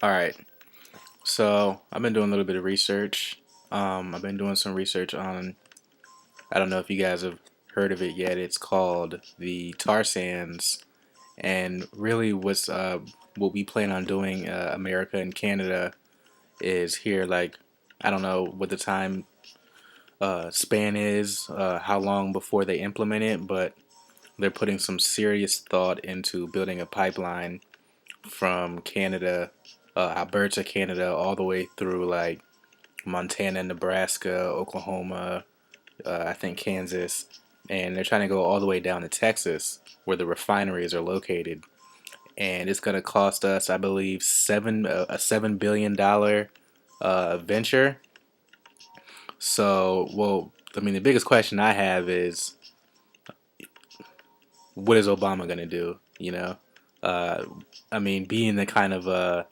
All right. So I've been doing a little bit of research. I've been doing some research on. I don't know if you guys have heard of it yet. It's called the tar sands, and really, what we plan on doing, America and Canada, is here. Like, I don't know what the time span is, how long before they implement it, but they're putting some serious thought into building a pipeline from Canada, Alberta, Canada, all the way through like Montana, Nebraska, Oklahoma, I think Kansas, and they're trying to go all the way down to Texas, where the refineries are located. And it's going to cost us, I believe, a $7 billion venture. So, well, I mean, the biggest question I have is, what is Obama going to do? Uh, I mean, being the kind of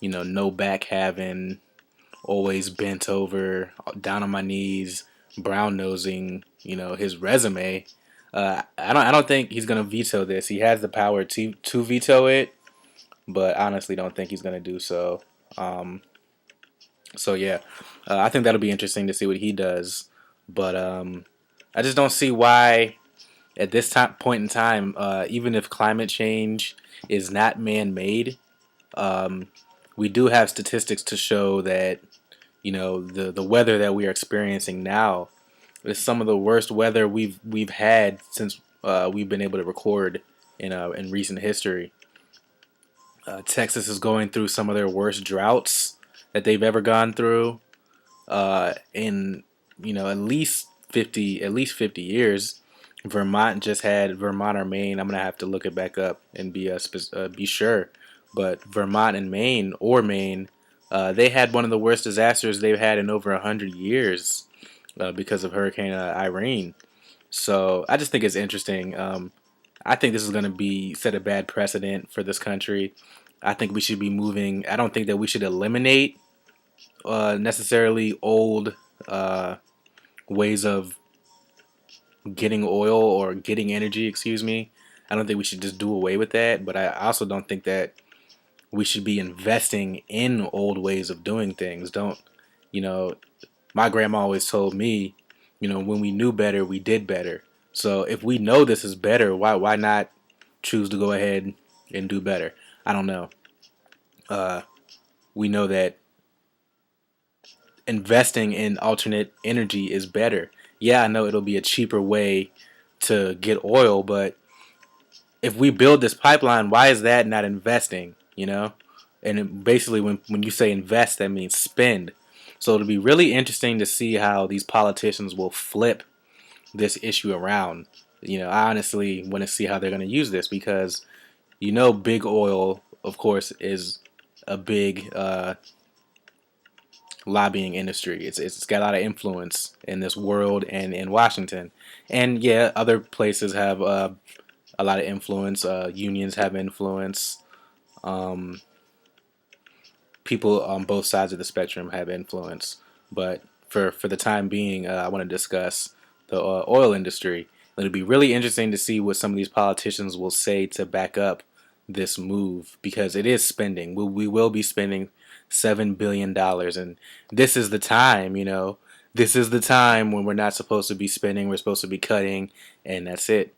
no back having, always bent over, down on my knees, brown nosing, his resume. I don't think he's gonna veto this. He has the power to veto it, but I honestly don't think he's gonna do so. Um, so yeah, I think that'll be interesting to see what he does. But I just don't see why at this point in time, even if climate change is not man-made, um, we do have statistics to show that the weather that we are experiencing now is some of the worst weather we've had since we've been able to record in recent history. Texas is going through some of their worst droughts that they've ever gone through in at least 50 years. Vermont or Maine. I'm gonna have to look it back up and be sure. But Vermont and Maine or Maine, they had one of the worst disasters they've had in over 100 years because of Hurricane Irene. So I just think it's interesting. I think this is going to be set a bad precedent for this country. I think we should be moving. I don't think that we should eliminate necessarily old ways of getting oil or getting energy. Excuse me. I don't think we should just do away with that. But I also don't think that we should be investing in old ways of doing things. Don't you know? My grandma always told me, when we knew better, we did better. So if we know this is better, why not choose to go ahead and do better? I don't know. Uh, we know that investing in alternate energy is better. Yeah, I know it'll be a cheaper way to get oil, but if we build this pipeline, why is that not investing? And basically, when you say invest, that means spend. So it'll be really interesting to see how these politicians will flip this issue around. I honestly want to see how they're going to use this because big oil, of course, is a big lobbying industry. It's got a lot of influence in this world and in Washington, and yeah, other places have a lot of influence. Unions have influence. Um, People on both sides of the spectrum have influence. But for the time being, I want to discuss the oil industry. It'll be really interesting to see what some of these politicians will say to back up this move because it is spending. We will be spending $7 billion, and this is the time. This is the time when we're not supposed to be spending. We're supposed to be cutting, and that's it.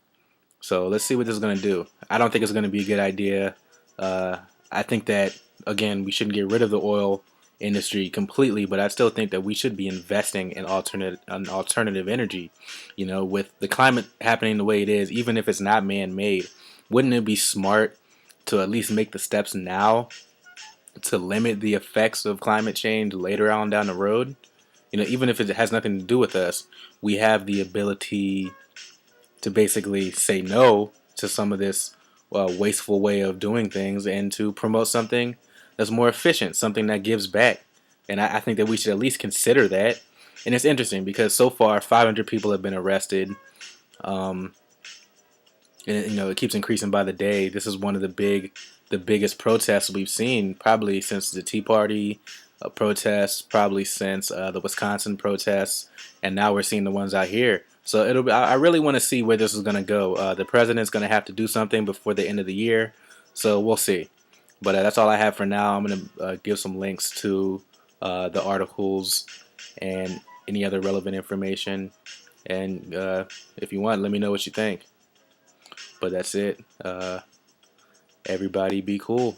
So let's see what this is going to do. I don't think it's going to be a good idea. I think that again we shouldn't get rid of the oil industry completely, but I still think that we should be investing in alternative energy. With the climate happening the way it is, even if it's not man-made, wouldn't it be smart to at least make the steps now to limit the effects of climate change later on down the road? Even if it has nothing to do with us, we have the ability to basically say no to some of this wasteful way of doing things and to promote something that's more efficient, something that gives back. And I think that we should at least consider that. And it's interesting because so far 500 people have been arrested. Um, and it keeps increasing by the day. This is one of the biggest protests we've seen probably since the Tea Party protests, probably since the Wisconsin protests, and now we're seeing the ones out here. So it'll be, I really want to see where this is going to go. The president's going to have to do something before the end of the year, so we'll see. But that's all I have for now. I'm gonna give some links to the articles and any other relevant information. And if you want, let me know what you think. But that's it. Everybody be cool.